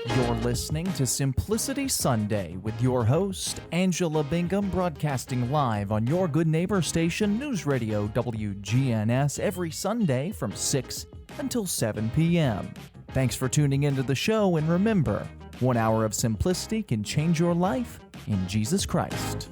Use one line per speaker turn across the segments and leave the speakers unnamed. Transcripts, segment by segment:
You're listening to Simplicity Sunday with your host, Angela Bingham, broadcasting live on your good neighbor station, News Radio WGNS, every Sunday from 6 until 7 p.m. Thanks for tuning into the show, and remember, 1 hour of simplicity can change your life in Jesus Christ.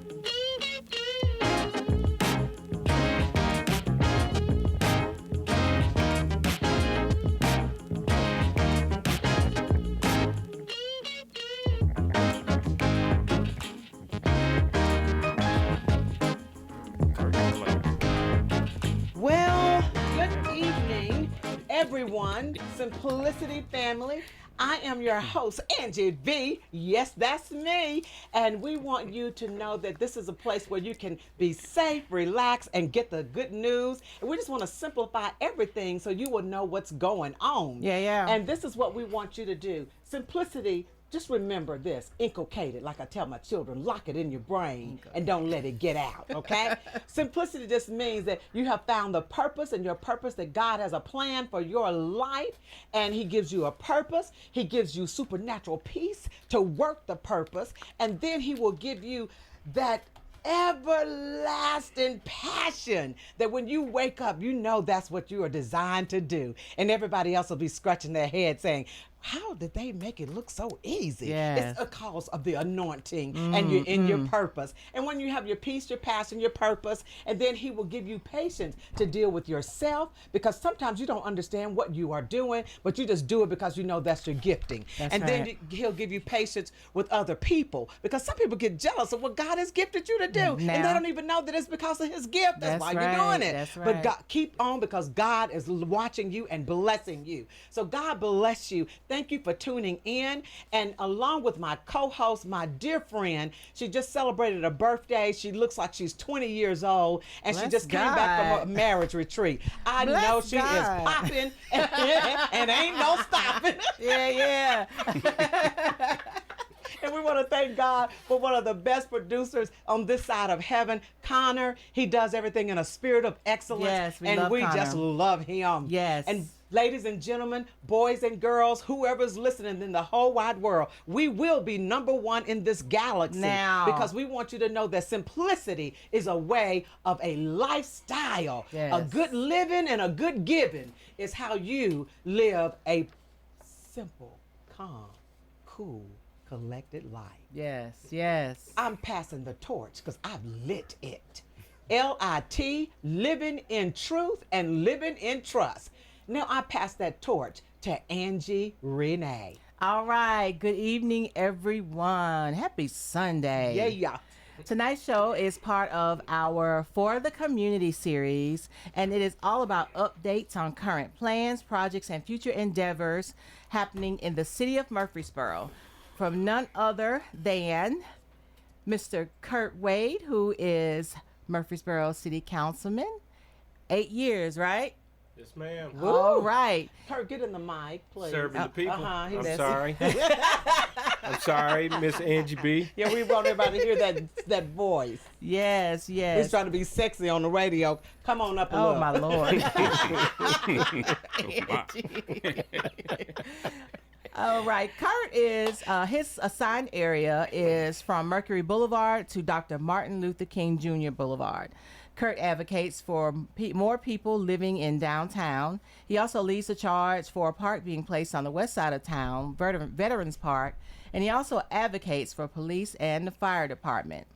Everyone, Simplicity family, I am your host, Angie B. Yes, that's me. And we want you to know that this is a place where you can be safe, relax, and get the good news. And we just want to simplify everything so you will know what's going on.
Yeah.
And this is what we want you to do. Simplicity. Just remember this, inculcate it, like I tell my children, lock it in your brain and don't let it get out, okay? Simplicity just means that you have found the purpose, and your purpose, that God has a plan for your life, and he gives you a purpose. He gives you supernatural peace to work the purpose, and then he will give you that everlasting passion that when you wake up, you know that's what you are designed to do. And everybody else will be scratching their head saying, how did they make it look so easy?
Yes.
It's a cause of the anointing and you're in your purpose. And when you have your peace, your passion, your purpose, and then he will give you patience to deal with yourself, because sometimes you don't understand what you are doing, but you just do it because you know that's your gifting.
That's
and
right.
then he'll give you patience with other people, because some people get jealous of what God has gifted you to do. And they don't even know that it's because of his gift. That's why
right.
you're doing it.
That's right.
But God, keep on, because God is watching you and blessing you. So God bless you. Thank you for tuning in. And along with my co-host, my dear friend, she just celebrated a birthday. She looks like she's 20 years old, and she just came back from a marriage retreat. I know she is popping, and ain't no stopping.
Yeah.
And we want to thank God for one of the best producers on this side of heaven, Connor. He does everything in a spirit of excellence.
Yes,
and we
Connor.
just love him.
Yes.
And ladies and gentlemen, boys and girls, whoever's listening in the whole wide world, we will be number one in this galaxy.
Now.
Because we want you to know that simplicity is a way of a lifestyle.
Yes.
A good living and a good giving is how you live a simple, calm, cool, collected life.
Yes.
I'm passing the torch because I've lit it. L-I-T, living in truth and living in trust. Now I pass that torch to Angie Renee.
All right. Good evening, everyone. Happy Sunday.
Yeah.
Tonight's show is part of our For the Community series, and it is all about updates on current plans, projects, and future endeavors happening in the city of Murfreesboro, from none other than Mr. Kurt Wade, who is Murfreesboro City Councilman. 8 years, right?
Yes, ma'am.
All right.
Kurt, get in the mic, please.
Serving the people. I'm
that's-
sorry. I'm sorry, Miss Angie B.
Yeah, we want everybody to hear that voice.
Yes.
He's trying to be sexy on the radio. Come on up a
Oh,
little.
my Lord. All right. Kurt is, his assigned area is from Mercury Boulevard to Dr. Martin Luther King Jr. Boulevard. Kurt advocates for more people living in downtown. He also leads the charge for a park being placed on the west side of town, Veterans Park, and he also advocates for police and the fire department.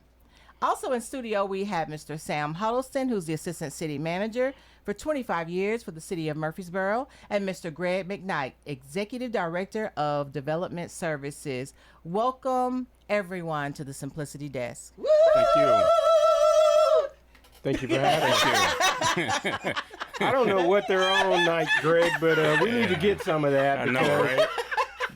Also in studio, we have Mr. Sam Huddleston, who's the Assistant City Manager for 25 years for the City of Murfreesboro, and Mr. Greg McKnight, Executive Director of Development Services. Welcome, everyone, to the Simplicity Desk.
Thank you. Thank you for having me. I don't know what they're on tonight, Greg, but we need to get some of that.
I know, right?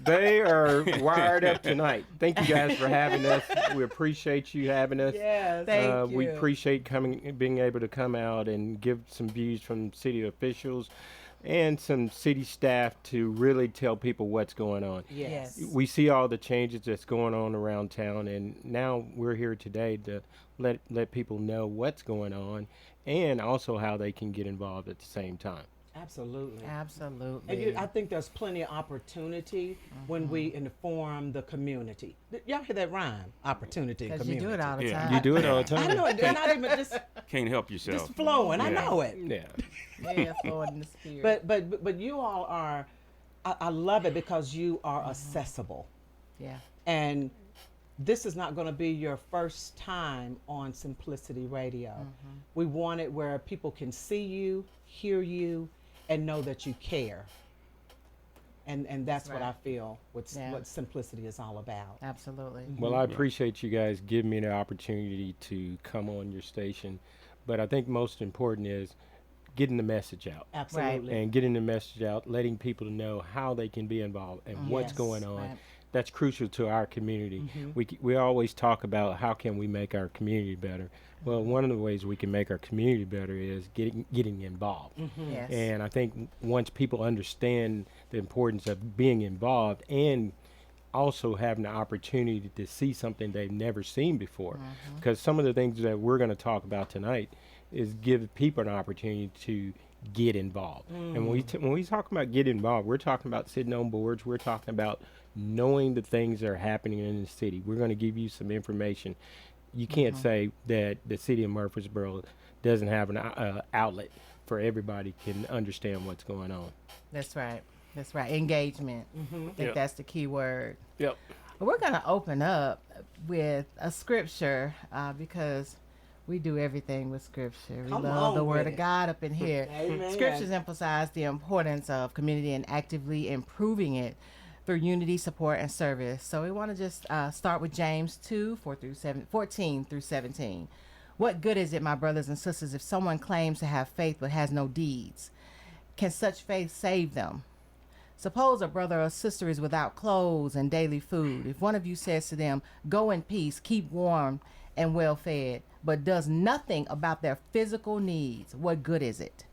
They are wired up tonight. Thank you guys for having us. We appreciate you having us.
Yes.
Thank you.
We appreciate being able to come out and give some views from city officials and some city staff to really tell people what's going on.
Yes.
We see all the changes that's going on around town, and now we're here today to let people know what's going on and also how they can get involved at the same time.
Absolutely.
Absolutely.
And I think there's plenty of opportunity when we inform the community. Y'all hear that rhyme? Opportunity,
Because you
community.
do it all the
Yeah.
time.
You do it all the
I
time.
know it. They're not even
Can't help yourself.
just flowing. I know it.
Yeah.
Yeah, flowing in the spirit.
But you all are. I love it because you are accessible,
yeah.
and this is not going to be your first time on Simplicity Radio. We want it where people can see you, hear you, and know that you care. And that's what
right.
I feel
Yeah.
what Simplicity is all about.
Absolutely.
Well, I appreciate you guys giving me the opportunity to come on your station, but I think most important is getting the message out.
Absolutely.
And getting the message out, letting people know how they can be involved and what's
Yes.
going on.
Right.
That's crucial to our community. We always talk about how can we make our community better. Well, one of the ways we can make our community better is getting involved.
Yes.
And I think once people understand the importance of being involved and also having the opportunity to see something they've never seen before, because some of the things that we're going to talk about tonight is give people an opportunity to get involved. And when we talk about get involved, we're talking about sitting on boards. We're talking about knowing the things that are happening in the city. We're going to give you some information. You can't say that the city of Murfreesboro doesn't have an outlet for everybody can understand what's going on.
That's right. That's right. Engagement. I think
Yep.
that's the key word.
Yep.
We're going to open up with a scripture because we do everything with scripture. We
Come
love the
on
word
with
of
it.
God up in here.
Amen.
Scriptures emphasize the importance of community and actively improving it through unity, support, and service. So we want to just start with James 2, 14 through 17. What good is it, my brothers and sisters, if someone claims to have faith but has no deeds? Can such faith save them? Suppose a brother or sister is without clothes and daily food. If one of you says to them, go in peace, keep warm and well fed, but does nothing about their physical needs, what good is it?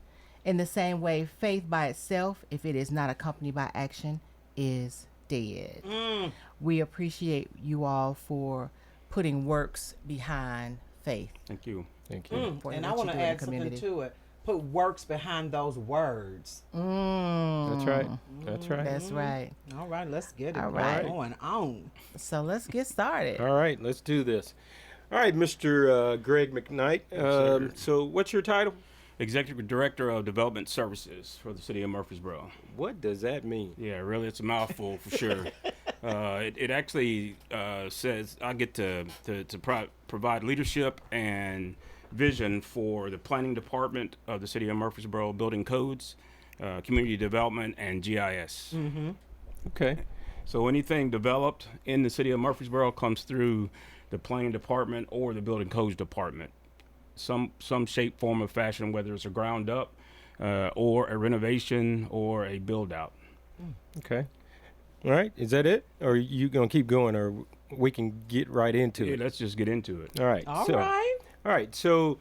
In the same way, faith by itself, if it is not accompanied by action, is dead. We appreciate you all for putting works behind faith.
Thank you.
Thank you.
For
And
what
I
you
want
do
to
in the
add something
community.
to it. Put works behind those words.
That's right. That's right.
That's right.
All right, let's get it
All right.
going on.
So let's get started.
All right, let's do this. All right, Mr. Greg McKnight.
sir.
So what's your title?
Executive Director of Development Services for the city of Murfreesboro.
What does that mean?
Yeah, really, it's a mouthful for sure. It actually says I get to provide leadership and vision for the planning department of the city of Murfreesboro, building codes, community development, and GIS.
Okay.
So anything developed in the city of Murfreesboro comes through the planning department or the building codes department. Some shape, form, or fashion, whether it's a ground up or a renovation or a build out.
Okay. All right. Is that it? Or are you going to keep going, or we can get right into
Yeah,
it?
let's just get into it.
All right.
All
so,
right.
All right. So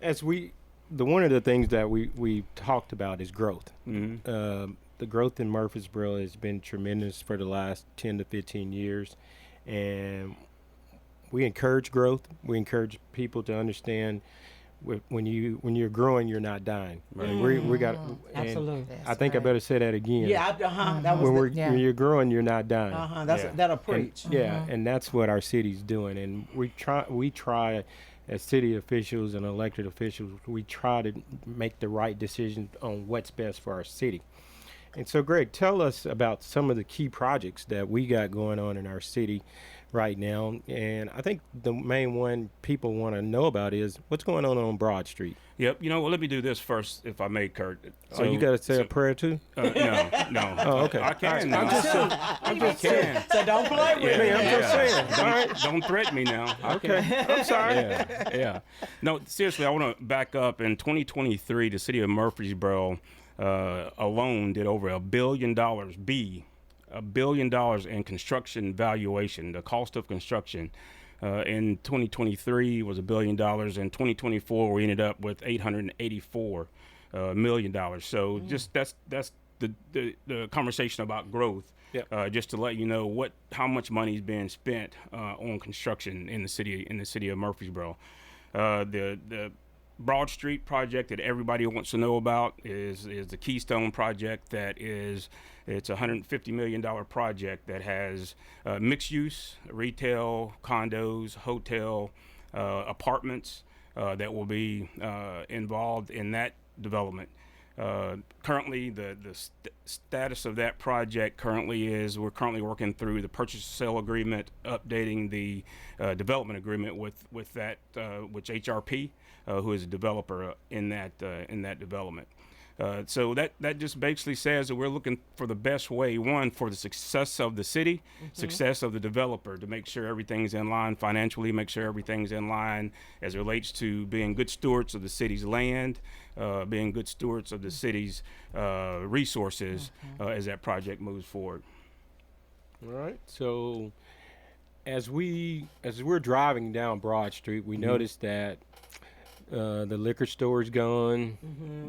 as one of the things that we talked about is growth. The growth in Murfreesboro has been tremendous for the last 10 to 15 years. And we encourage growth. We encourage people to understand when you're growing, you're not dying. And we got
Absolutely.
And I
That's
think I
right.
better say that again.
Yeah, that was
When you're growing, you're not dying.
that's
Yeah.
that'll
And-
preach.
yeah, and that's what our city's doing. And we try as city officials and elected officials, we try to make the right decision on what's best for our city. And so, Greg, tell us about some of the key projects that we got going on in our city right now. And I think the main one people want to know about is what's going on Broad Street.
Yep. Well, let me do this first, if I may, Kurt.
So you got to say a prayer too?
No.
Oh, okay.
I can.
I'm
now.
just
I just can.
So don't play with
Yeah,
me.
I'm just saying. All right.
Don't threaten me now.
Okay. I'm sorry.
Yeah. No, seriously, I want to back up. In 2023, the city of Murfreesboro alone did over $1 billion. $1 billion in construction valuation. The cost of construction in 2023 was $1 billion. In 2024, we ended up with $884 million. So just that's the conversation about growth.
Yep.
Just to let you know how much money is being spent on construction in the city of Murfreesboro. The Broad Street project that everybody wants to know about is the Keystone project. It's a $150 million project that has mixed use, retail, condos, hotel, apartments that will be involved in that development. Currently, the status of that project currently is we're currently working through the purchase sale agreement, updating the development agreement with HRP, who is a developer in that development. So that just basically says that we're looking for the best way, one, for the success of the city, success of the developer, to make sure everything's in line financially, make sure everything's in line as it relates to being good stewards of the city's land, being good stewards of the city's resources as that project moves forward.
All right. So as we're driving down Broad Street, we noticed that the liquor store's gone,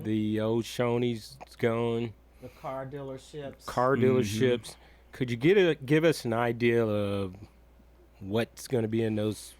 the old Shoney's gone,
The car dealerships.
Could you give us an idea of what's going to be in those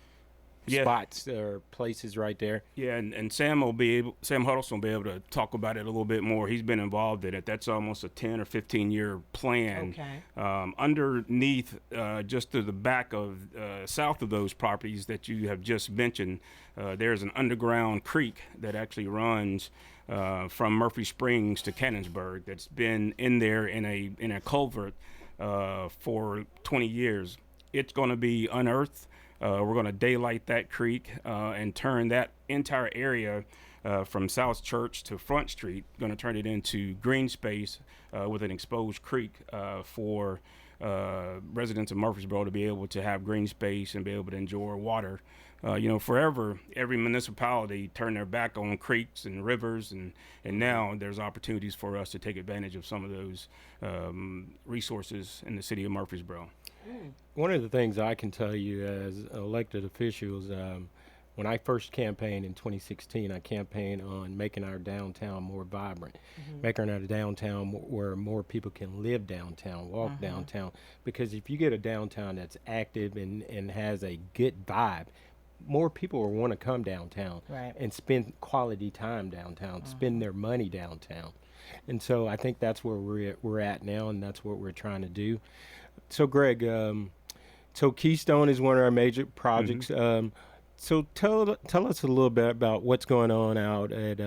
spots or places right there?
Yeah, and Sam Huddleston will be able to talk about it a little bit more. He's been involved in it. That's almost a 10 or 15 year plan.
Okay.
Underneath, just to the back of, south of those properties that you have just mentioned, there's an underground creek that actually runs from Murphy Springs to Cannonsburg that's been in there in a culvert for 20 years. It's going to be unearthed. We're going to daylight that creek and turn that entire area from South Church to Front Street, going to turn it into green space with an exposed creek for residents of Murfreesboro to be able to have green space and be able to enjoy water. Forever, every municipality turned their back on creeks and rivers, and now there's opportunities for us to take advantage of some of those resources in the city of Murfreesboro.
One of the things I can tell you as elected officials, when I first campaigned in 2016, I campaigned on making our downtown more vibrant, making our downtown where more people can live downtown, walk downtown. Because if you get a downtown that's active and has a good vibe, more people will want to come downtown and spend quality time downtown, spend their money downtown. And so I think that's where we're at now, and that's what we're trying to do. So Greg, so Keystone is one of our major projects. So tell us a little bit about what's going on out at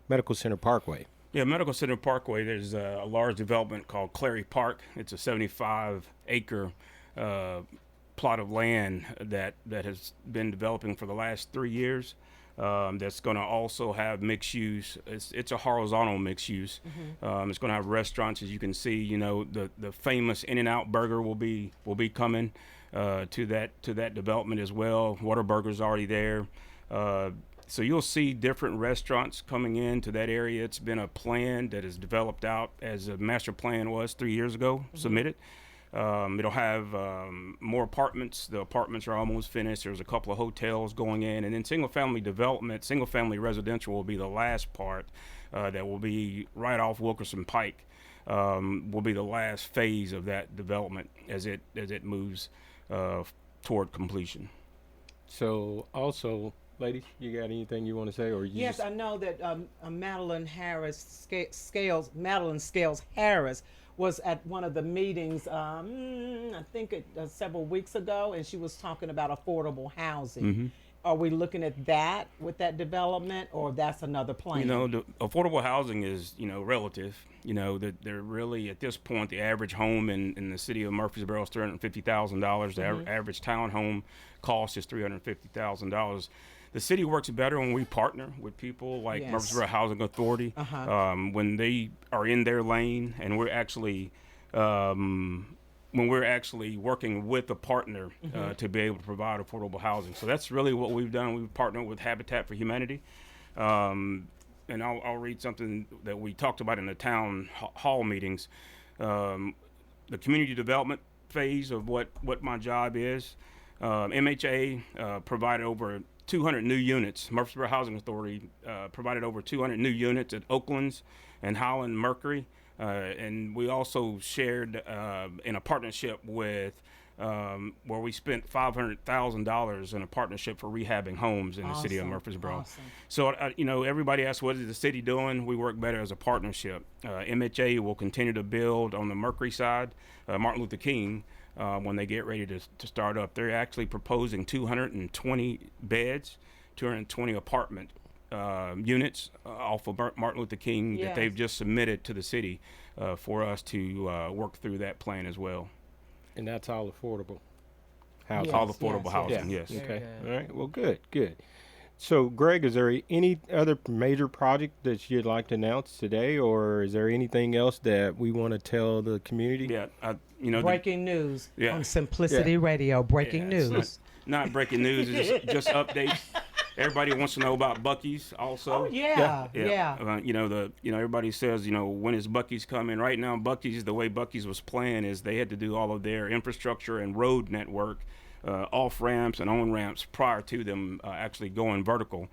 Medical Center Parkway.
Yeah, Medical Center Parkway, there's a large development called Clary Park. It's a 75-acre plot of land that has been developing for the last 3 years. That's going to also have mixed use. It's a horizontal mixed use. It's going to have restaurants, as you can see. The famous In-N-Out Burger will be coming to that development as well. Whataburger's already there. So you'll see different restaurants coming into that area. It's been a plan that is developed out as a master plan was 3 years ago, submitted. It'll have more apartments. The apartments are almost finished. There's a couple of hotels going in, and then single-family development, single-family residential will be the last part that will be right off Wilkerson Pike. Will be the last phase of that development as it moves toward completion.
So also, ladies, you got anything you want to say, or you
Yes,
just...
I know that Madeline Scales Harris was at one of the meetings, I think several weeks ago, and she was talking about affordable housing. Are we looking at that with that development, or that's another plan?
The affordable housing is, relative. That they're really, at this point, the average home in the city of Murfreesboro is $350,000. The average townhome cost is $350,000. The city works better when we partner with people like Murfreesboro Housing Authority, when they are in their lane, and we're actually working with a partner to be able to provide affordable housing. So that's really what we've done. We've partnered with Habitat for Humanity. And I'll read something that we talked about in the town hall meetings. The community development phase of what my job is. MHA provided over 200 new units. Murfreesboro Housing Authority provided over 200 new units at Oaklands and Highland Mercury. And we also shared in a partnership with where we spent $500,000 in a partnership for rehabbing homes in the city of Murfreesboro.
Awesome.
So, everybody asks, what is the city doing? We work better as a partnership. MHA will continue to build on the Mercury side, Martin Luther King, when they get ready to start up. They're actually proposing 220 beds, 220 apartment units off of Martin Luther King that they've just submitted to the city for us to work through that plan as well.
And that's all affordable housing.
All affordable housing, yes.
Okay.
good.
All right. Well, good. So, Greg, is there any other major project that you'd like to announce today, or is there anything else that we want to tell the community?
Yeah,
Breaking news
Yeah.
on Simplicity Radio. Breaking
it's
news.
not breaking news, it's just updates. Everybody wants to know about Buc-ee's also.
Oh yeah.
Everybody says, when is Buc-ee's coming? Right now, Buc-ee's, the way Buc-ee's was planned is they had to do all of their infrastructure and road network, off ramps and on ramps prior to them actually going vertical.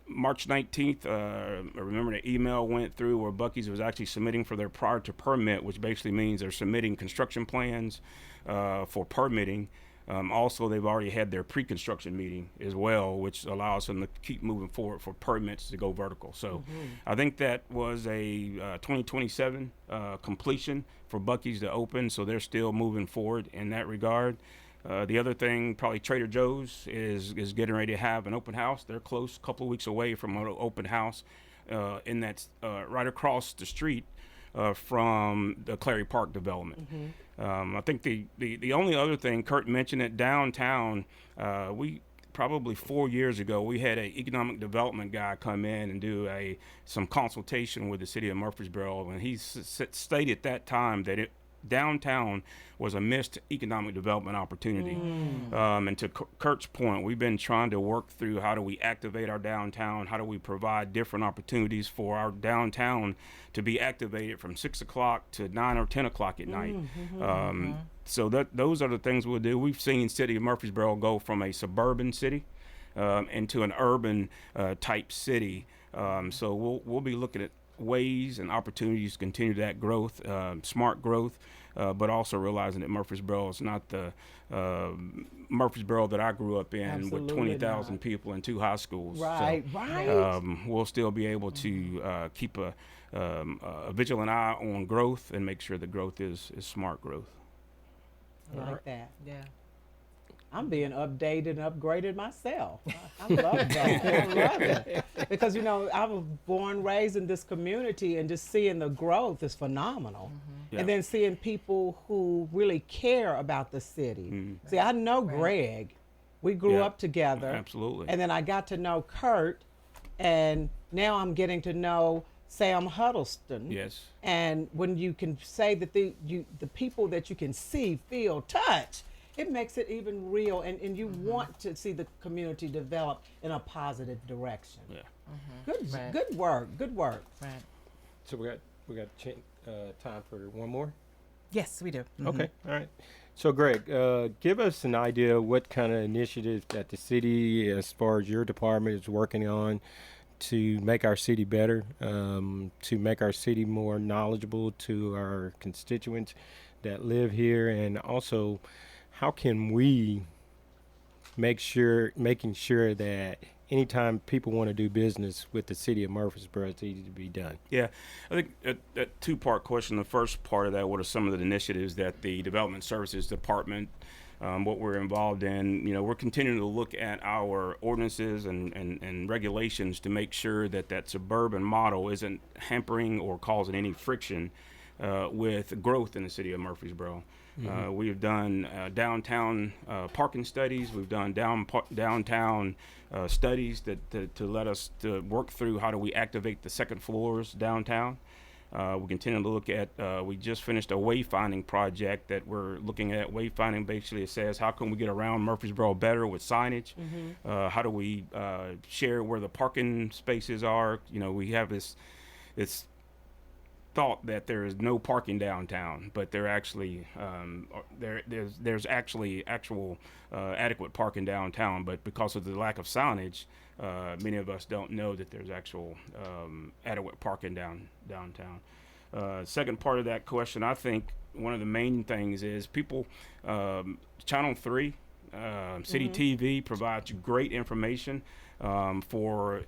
March 19th, I remember the email went through where Buc-ee's was actually submitting for their prior to permit, which basically means they're submitting construction plans for permitting. Also, they've already had their pre-construction meeting as well, which allows them to keep moving forward for permits to go vertical. So I think that was a 2027 completion for Buc-ee's to open, so they're still moving forward in that regard. The other thing, probably Trader Joe's is getting ready to have an open house. They're close, a couple of weeks away from an open house in that right across the street from the Clary Park development. I think the only other thing, Kurt mentioned it, downtown, we probably 4 years ago, we had an economic development guy come in and do some consultation with the city of Murfreesboro, and he stated at that time that downtown was a missed economic development opportunity. And to Kurt's point, we've been trying to work through how do we activate our downtown, how do we provide different opportunities for our downtown to be activated from 6 o'clock to 9 or 10 o'clock at night. So those are the things we'll do. We've seen city of Murfreesboro go from a suburban city into an urban type city. So we'll be looking at ways and opportunities to continue that growth, smart growth, but also realizing that Murfreesboro is not the Murfreesboro that I grew up in.
Absolutely
with 20,000
not.
people and 2 high schools.
Right.
We'll still be able to keep a vigilant eye on growth and make sure the growth is smart growth.
I like that.
Yeah.
I'm being updated and upgraded myself. I love that. I love it. Because, I was born, raised in this community, and just seeing the growth is phenomenal.
Yeah.
And then seeing people who really care about the city. See, I know Greg. We grew
Yeah.
up together.
Absolutely.
And then I got to know Kurt, and now I'm getting to know Sam Huddleston.
Yes.
And when you can say that the people that you can see, feel, touch, it makes it even real, and you want to see the community develop in a positive direction.
Yeah.
Right.
Good work.
Right.
So we got time for one more.
Yes, we do.
Okay. All right. So, Greg, give us an idea what kind of initiatives that the city, as far as your department, is working on to make our city better, to make our city more knowledgeable to our constituents that live here, and also how can we making sure that anytime people want to do business with the city of Murfreesboro, it's easy to be done.
Yeah, I think that two-part question. The first part of that, what are some of the initiatives that the Development Services Department, what we're involved in? We're continuing to look at our ordinances and regulations to make sure that suburban model isn't hampering or causing any friction with growth in the city of Murfreesboro. We've done downtown parking studies. We've done downtown studies to let us to work through how do we activate the second floors downtown. We continue to look at, we just finished a wayfinding project that we're looking at. Wayfinding basically says how can we get around Murfreesboro better with signage? How do we share where the parking spaces are? We have this thought that there is no parking downtown, but there actually there's actually actual adequate parking downtown, but because of the lack of signage, many of us don't know that there's actual adequate parking downtown. Second part of that question, I think one of the main things is people, Channel 3, City TV provides great information for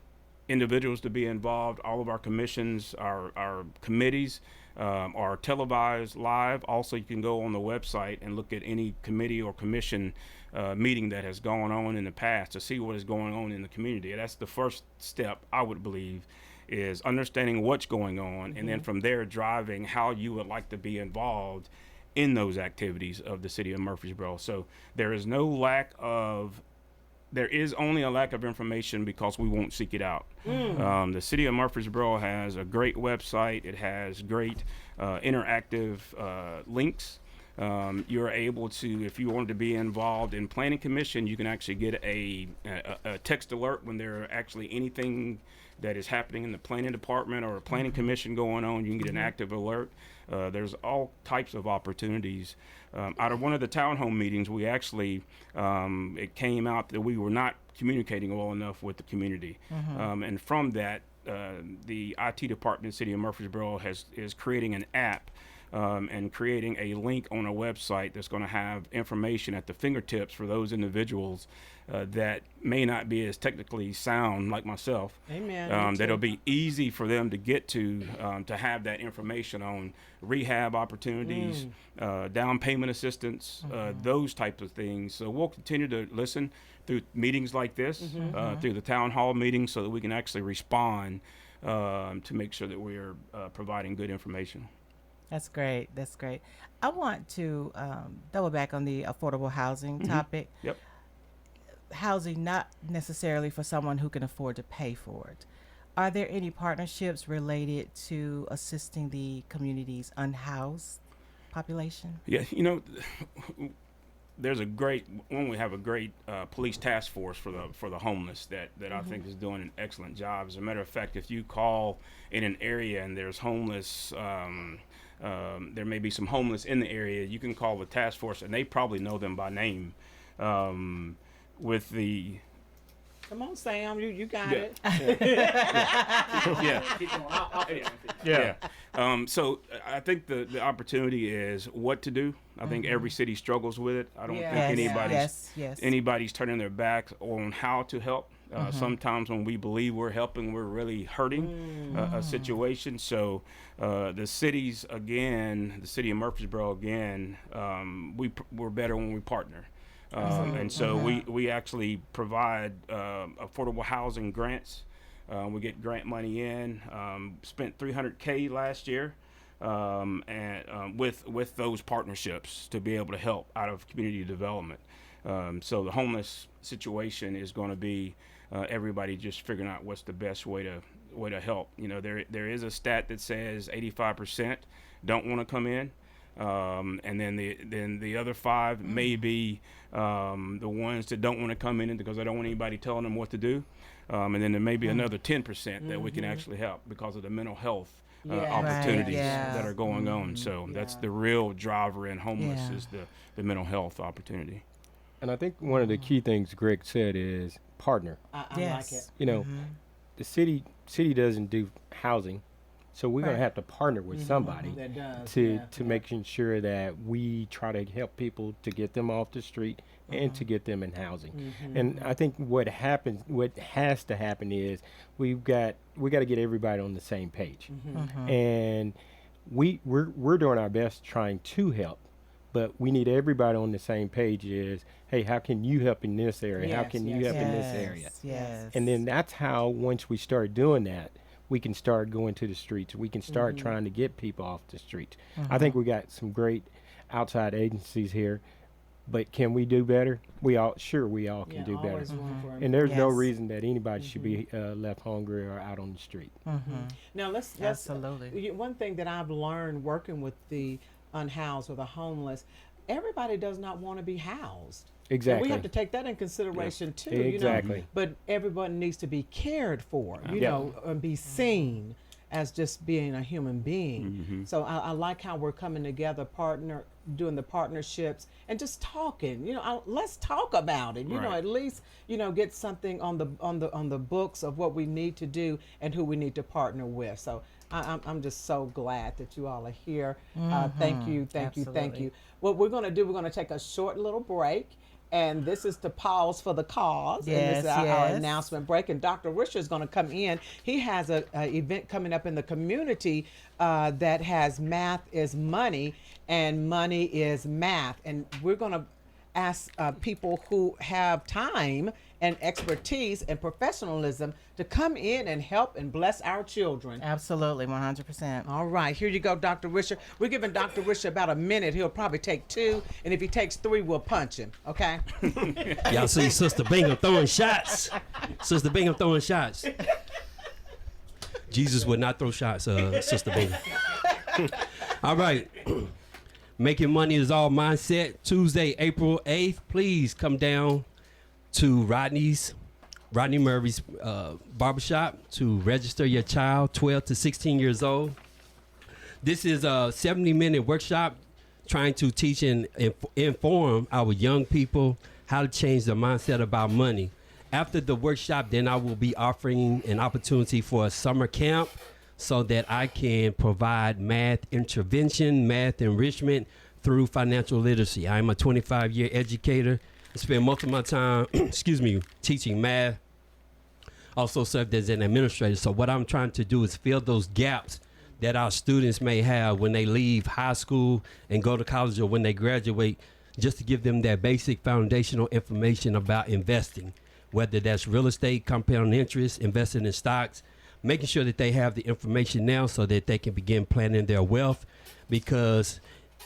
individuals to be involved. All of our commissions, our committees are televised live. Also, you can go on the website and look at any committee or commission meeting that has gone on in the past to see what is going on in the community. That's the first step, I would believe, is understanding what's going on, and then from there driving how you would like to be involved in those activities of the city of Murfreesboro. So there is only a lack of information because we won't seek it out. The city of Murfreesboro has a great website. It has great interactive links. You're able to, if you wanted to be involved in planning commission, you can actually get a text alert when there are actually anything that is happening in the planning department or a planning commission going on. You can get an active alert. There's all types of opportunities. Out of one of the townhome meetings, we actually, it came out that we were not communicating well enough with the community. And from that, the IT department, City of Murfreesboro, is creating an app and creating a link on a website that's going to have information at the fingertips for those individuals that may not be as technically sound like myself.
Amen.
That'll be easy for them to get to have that information on rehab opportunities, down payment assistance, those types of things. So we'll continue to listen through meetings like this, through the town hall meetings, so that we can actually respond to make sure that we're providing good information.
That's great. That's great. I want to double back on the affordable housing topic.
Yep.
Housing not necessarily for someone who can afford to pay for it. Are there any partnerships related to assisting the community's unhoused population?
Yeah, there's a great one. We have a great police task force for the homeless that I think is doing an excellent job. As a matter of fact, if you call in an area and there's homeless, there may be some homeless in the area, you can call the task force and they probably know them by name. With the
Come on, Sam, you got
Yeah.
it.
yeah. So I think the opportunity is what to do. I think every city struggles with it. I don't think anybody's turning their back on how to help. Sometimes when we believe we're helping, we're really hurting a situation. So the city of Murfreesboro again, we're better when we partner. And so we actually provide affordable housing grants. We get grant money in. Spent $300K last year, and with those partnerships to be able to help out of community development. So the homeless situation is going to be everybody just figuring out what's the best way to help. There is a stat that says 85% don't want to come in. And then the other 5 may be the ones that don't want to come in because they don't want anybody telling them what to do. And then there may be another 10% that we can actually help because of the mental health opportunities that are going on. So that's the real driver in homeless is the mental health opportunity.
And I think one of the key things Greg said is partner.
I like it.
The city doesn't do housing. So we're going to have to partner with somebody
That does,
to making sure that we try to help people to get them off the street and to get them in housing. And I think what has to happen is we got to get everybody on the same page. And we're doing our best trying to help, but we need everybody on the same page is, hey, how can you help in this area? How can you help in this area?
Yes.
And then that's how, once we start doing that, we can start going to the streets. We can start trying to get people off the streets. I think we got some great outside agencies here, but can we do better? We all can do better. And there's no reason that anybody should be left hungry or out on the street.
Now let's
Absolutely.
One thing that I've learned working with the unhoused or the homeless, everybody does not want to be housed.
Exactly.
And we have to take that in consideration too.
Exactly.
But everyone needs to be cared for, and be seen as just being a human being. So I like how we're coming together, doing the partnerships and just talking. Let's talk about it. At least get something on the books of what we need to do and who we need to partner with. So I'm just so glad that you all are here. Thank you, thank you, thank
Absolutely.
you. What we're going to do, we're going to take a short little break. And this is to pause for the cause. And this is our
Yes.
announcement break. And Dr. Risher is going to come in. He has a event coming up in the community that has Math is Money and Money is Math. And we're going to ask people who have time and expertise and professionalism to come in and help and bless our children.
Absolutely, 100%.
All right, here you go, Dr. Risher. We're giving Dr. Risher about a minute. He'll probably take 2, and if he takes 3, we'll punch him, okay?
Y'all see Sister Bingham throwing shots. Sister Bingham throwing shots. Jesus would not throw shots, Sister Bingham. All right. Making Money is All Mindset. Tuesday, April 8th. Please come down to Rodney Murray's barbershop to register your child, 12 to 16 years old. This is a 70-minute workshop trying to teach and inform our young people how to change their mindset about money. After the workshop, then I will be offering an opportunity for a summer camp so that I can provide math intervention, math enrichment through financial literacy. I'm a 25-year educator. I spend most of my time, teaching math. Also served as an administrator. So what I'm trying to do is fill those gaps that our students may have when they leave high school and go to college or when they graduate, just to give them that basic foundational information about investing, whether that's real estate, compound interest, investing in stocks, making sure that they have the information now so that they can begin planning their wealth, because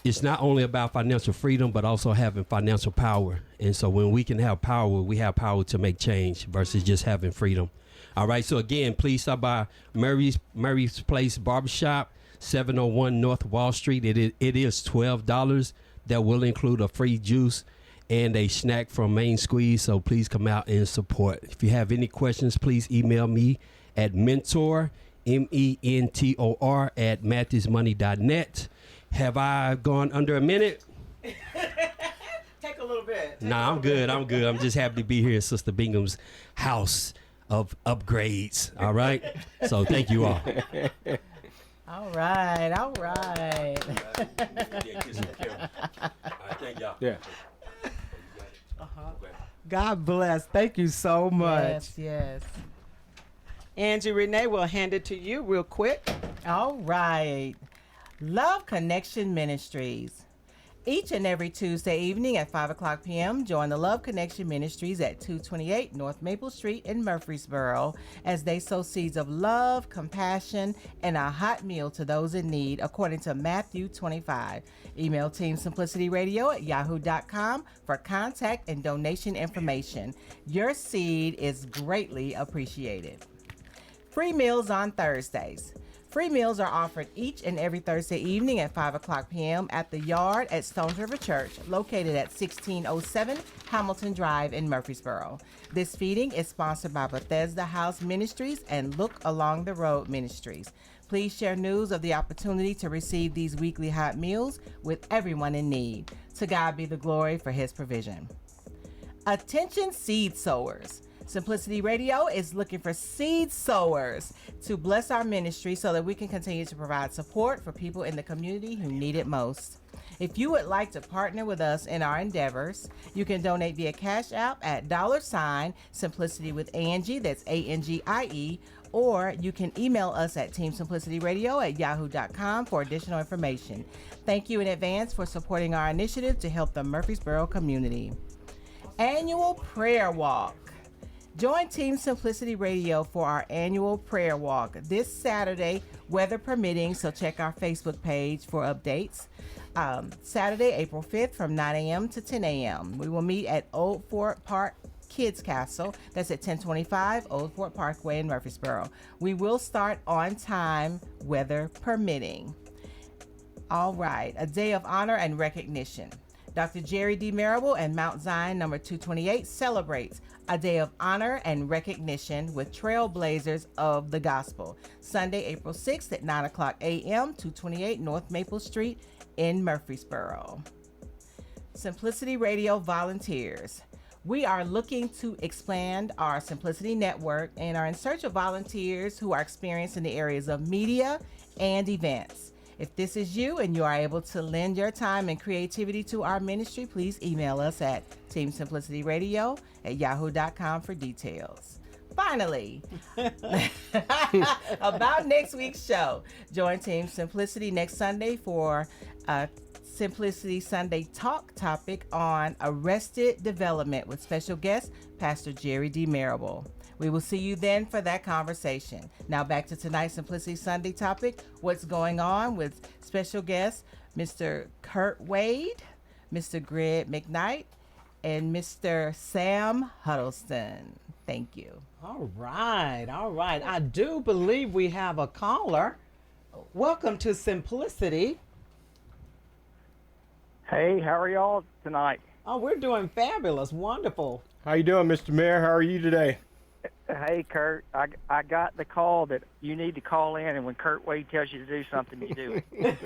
it's not only about financial freedom, but also having financial power. And so when we can have power, we have power to make change versus just having freedom. All right. So again, please stop by Murray's Place Barbershop, 701 North Wall Street. It is $12. That will include a free juice and a snack from Main Squeeze. So please come out and support. If you have any questions, please email me at mentor, mentor at mathismoney.net. Have I gone under a minute?
Take a little bit.
Nah, I'm good. I'm just happy to be here in Sister Bingham's house of upgrades. All right. So thank you all.
All right, all right.
Thank y'all.
Yeah.
God bless. Thank you so much.
Yes.
Angie Renee, we'll hand it to you real quick.
All right. Love Connection Ministries. Each and every Tuesday evening at 5 o'clock p.m., join the Love Connection Ministries at 228 North Maple Street in Murfreesboro as they sow seeds of love, compassion, and a hot meal to those in need, according to Matthew 25. Email Team Simplicity Radio at yahoo.com for contact and donation information. Your seed is greatly appreciated. Free meals on Thursdays. Free meals are offered each and every Thursday evening at 5 o'clock p.m. at the Yard at Stones River Church, located at 1607 Hamilton Drive in Murfreesboro. This feeding is sponsored by Bethesda House Ministries and Look Along the Road Ministries. Please share news of the opportunity to receive these weekly hot meals with everyone in need. To God be the glory for his provision. Attention seed sowers. Simplicity Radio is looking for seed sowers to bless our ministry so that we can continue to provide support for people in the community who need it most. If you would like to partner with us in our endeavors, you can donate via Cash App at $ Simplicity with Angie, that's ANGIE, or you can email us at teamsimplicityradio@yahoo.com for additional information. Thank you in advance for supporting our initiative to help the Murfreesboro community. Annual Prayer Walk. Join Team Simplicity Radio for our annual prayer walk this Saturday, weather permitting, so check our Facebook page for updates. Saturday, April 5th from 9 a.m. to 10 a.m. We will meet at Old Fort Park Kids Castle. That's at 1025 Old Fort Parkway in Murfreesboro. We will start on time, weather permitting. All right, a day of honor and recognition. Dr. Jerry D. Marable and Mount Zion number 228 celebrates a day of honor and recognition with Trailblazers of the Gospel. Sunday, April 6th at 9 o'clock a.m., 228 North Maple Street in Murfreesboro. Simplicity Radio volunteers. We are looking to expand our Simplicity Network and are in search of volunteers who are experienced in the areas of media and events. If this is you and you are able to lend your time and creativity to our ministry, please email us at teamsimplicityradio@yahoo.com for details. Finally, about next week's show, join Team Simplicity next Sunday for a Simplicity Sunday Talk topic on Arrested Development with special guest Pastor Jerry D. Marable. We will see you then for that conversation. Now back to tonight's Simplicity Sunday topic, what's going on with special guests Mr. Kurt Wade, Mr. Greg McKnight, and Mr. Sam Huddleston. Thank you.
All right. I do believe we have a caller. Welcome to Simplicity.
Hey, how are y'all tonight?
Oh, we're doing fabulous. Wonderful.
How you doing, Mr. Mayor? How are you today?
Hey, Kurt, I got the call that you need to call in, and when Kurt Wade tells you to do something, you do it.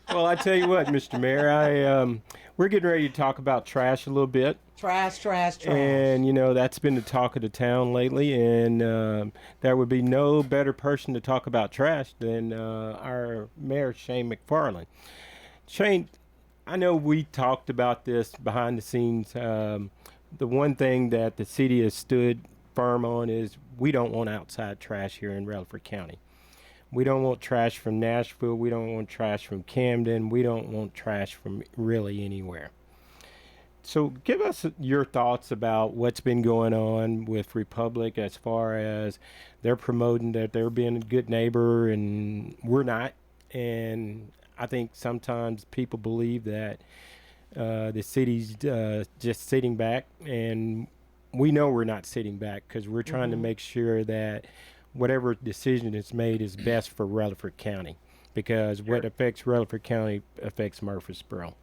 Well, I tell you what, Mr. Mayor, we're getting ready to talk about trash a little bit.
Trash.
And, you know, that's been the talk of the town lately, and there would be no better person to talk about trash than our Mayor, Shane McFarland. Shane, I know we talked about this behind the scenes. The one thing that the city has stood firm on is we don't want outside trash here in Rutherford County. We don't want trash from Nashville. We don't want trash from Camden. We don't want trash from really anywhere. So give us your thoughts about what's been going on with Republic as far as they're promoting that they're being a good neighbor and we're not. And I think sometimes people believe that the city's just sitting back, and we know we're not sitting back because we're trying to make sure that whatever decision is made is best for Rutherford County, because what affects Rutherford County affects Murfreesboro.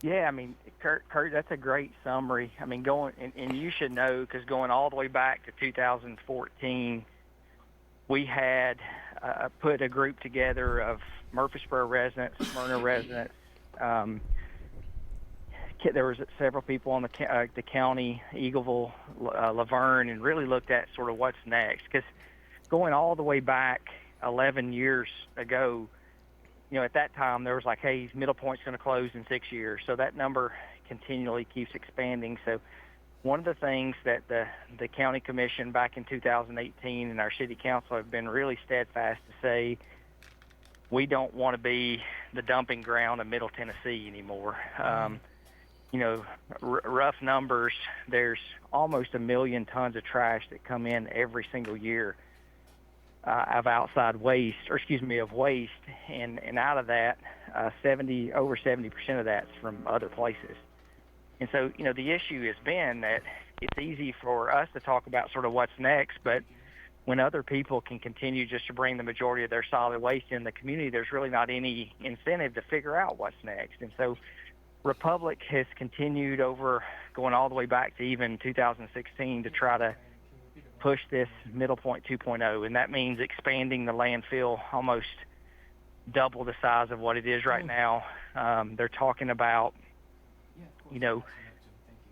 Yeah, I mean, Kurt, that's a great summary. I mean, and you should know, because going all the way back to 2014, we had put a group together of Murfreesboro residents, Smyrna residents. There was several people on the county, Eagleville, Laverne, and really looked at sort of what's next. Because going all the way back 11 years ago, you know, at that time there was like, hey, Middle Point's going to close in 6 years. So that number continually keeps expanding. So one of the things that the county commission back in 2018 and our city council have been really steadfast to say, we don't want to be the dumping ground of Middle Tennessee anymore. You know, rough numbers, there's almost 1 million tons of trash that come in every single year of outside waste, of waste, and out of that, over 70% of that's from other places. And so, you know, the issue has been that it's easy for us to talk about sort of what's next, but when other people can continue just to bring the majority of their solid waste in the community, there's really not any incentive to figure out what's next. And so Republic has continued over, going all the way back to even 2016, to try to push this Middle Point 2.0, and that means expanding the landfill almost double the size of what it is right now. They're talking about, you know,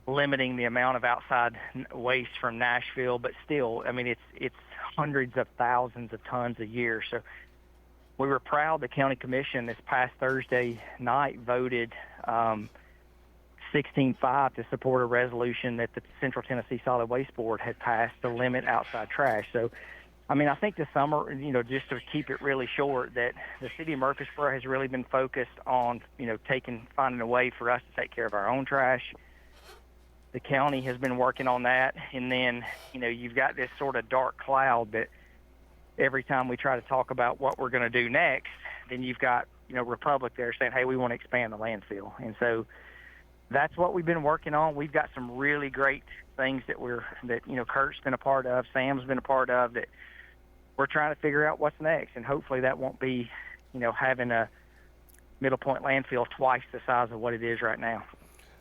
limiting the amount of outside waste from Nashville, but still, I mean, it's hundreds of thousands of tons a year. So we were proud the county commission this past Thursday night voted 16-5 to support a resolution that the Central Tennessee Solid Waste Board had passed to limit outside trash. So, I mean, I think this summer, you know, just to keep it really short, that the city of Murfreesboro has really been focused on, you know, finding a way for us to take care of our own trash. The county has been working on that, and then, you know, you've got this sort of dark cloud that every time we try to talk about what we're going to do next, then you've got, you know, Republic there saying, hey, we want to expand the landfill. And so that's what we've been working on. We've got some really great things that you know, Kurt's been a part of, Sam's been a part of, that we're trying to figure out what's next. And hopefully that won't be, you know, having a Middle Point landfill twice the size of what it is right now.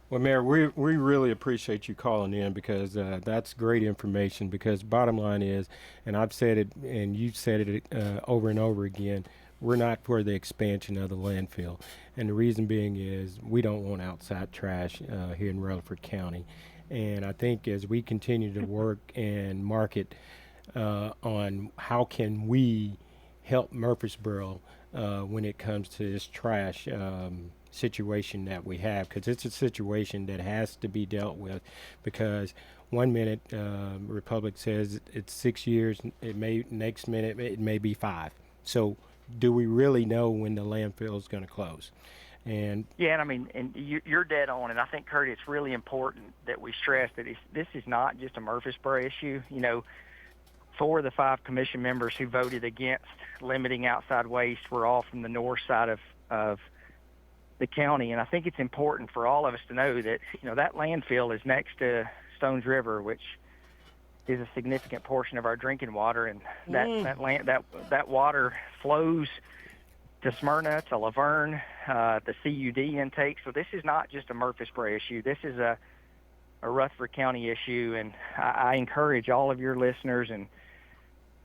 Well, Mayor, we really appreciate you calling in, because that's great information, because bottom line is, and I've said it and you've said it over and over again, we're not for the expansion of the landfill. And the reason being is we don't want outside trash here in Rutherford County. And I think as we continue to work and market on how can we help Murfreesboro when it comes to this trash situation that we have, because it's a situation that has to be dealt with, because one minute Republic says it's 6 years, next minute it may be 5. So do we really know when the landfill is going to close? And
yeah, and I mean, and you're dead on, and I think, Kurt, it's really important that we stress that this is not just a Murfreesboro issue. 4 of the 5 commission members who voted against limiting outside waste were all from the north side of the county, and I think it's important for all of us to know that that landfill is next to Stones River, which is a significant portion of our drinking water, and that water flows to Smyrna, to Laverne, the CUD intake. So this is not just a Murfreesboro issue. This is a Rutherford County issue, and I encourage all of your listeners and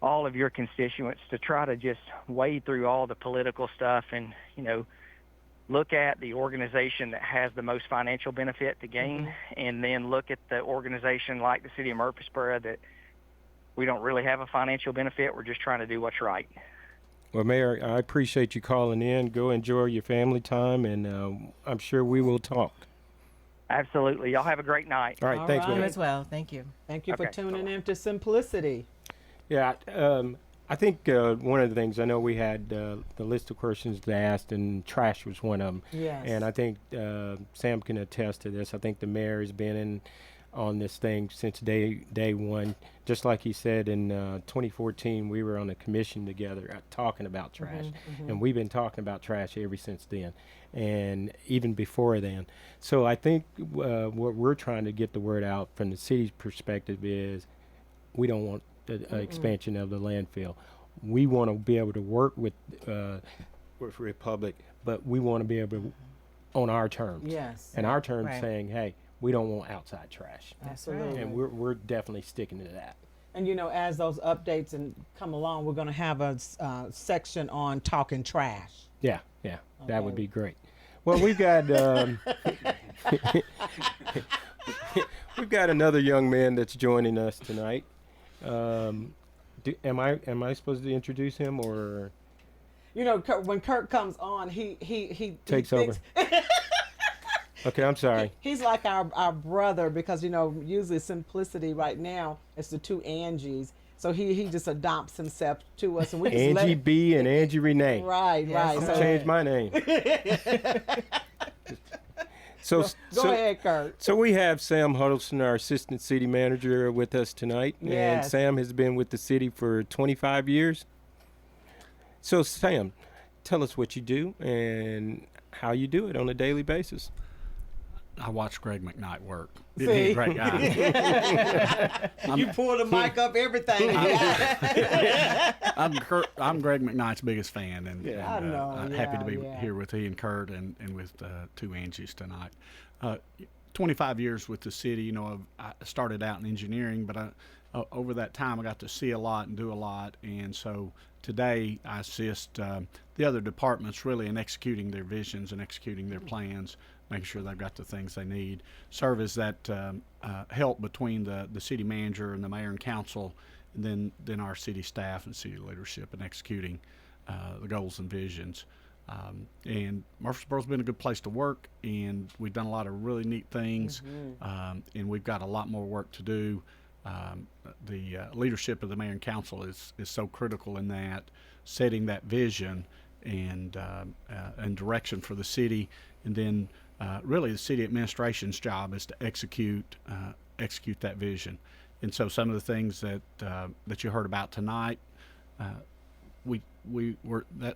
all of your constituents to try to just wade through all the political stuff and, look at the organization that has the most financial benefit to gain, and then look at the organization like the city of Murfreesboro that we don't really have a financial benefit. We're just trying to do what's right.
well, Mayor, I appreciate you calling in. Go enjoy your family time, and I'm sure we will talk.
Absolutely. Y'all have a great night.
All right,
All
thanks,
right.
You
Mayor.
as well. Thank you.
Thank you for
Okay.
tuning in to Simplicity.
Yeah, I think one of the things, I know we had the list of questions they asked, and trash was one of them.
Yes.
And I think Sam can attest to this. I think the mayor has been in on this thing since day one. Just like he said, in 2014, we were on a commission together talking about trash. And we've been talking about trash ever since then, and even before then. So I think what we're trying to get the word out from the city's perspective is we don't want the expansion of the landfill. We want to be able to work with Republic, but we want to be able to on our terms.
Yes.
And our terms
Right.
saying, hey, we don't want outside trash.
Absolutely.
And we're definitely sticking to that.
And as those updates and come along, we're going to have a section on talking trash.
Yeah, that would
Okay.
be great. Well, we've got we've got another young man that's joining us tonight. Am I supposed to introduce him, or
When Kurt comes on, he
takes
he
over? Okay, I'm sorry.
He's like our brother, because usually Simplicity right now it's the 2 Angies, so he just adopts himself to us, and we just let
Angie B and Angie Renee.
right.
Yes,
So
Change my name. So
go ahead, Kurt.
So we have Sam Huddleston, our assistant city manager, with us tonight. And
Yes.
Sam has been with the city for 25 years. So Sam, tell us what you do and how you do it on a daily basis.
I watch Greg McKnight work.
See?
He's a great guy.
You pull the mic up, everything.
I'm Greg McKnight's biggest fan, and,
Yeah.
and,
I know,
I'm happy to be
yeah.
here with he and Kurt and with 2 Angies tonight. 25 years with the city. I started out in engineering, but over that time I got to see a lot and do a lot, and so today I assist the other departments really in executing their visions and executing their plans, making sure they've got the things they need, serve as that help between the city manager and the mayor and council, and then our city staff and city leadership in executing the goals and visions. And Murfreesboro's been a good place to work, and we've done a lot of really neat things, and we've got a lot more work to do. The leadership of the mayor and council is so critical in that, setting that vision and direction for the city, and then really the city administration's job is to execute that vision. And so some of the things that you heard about tonight,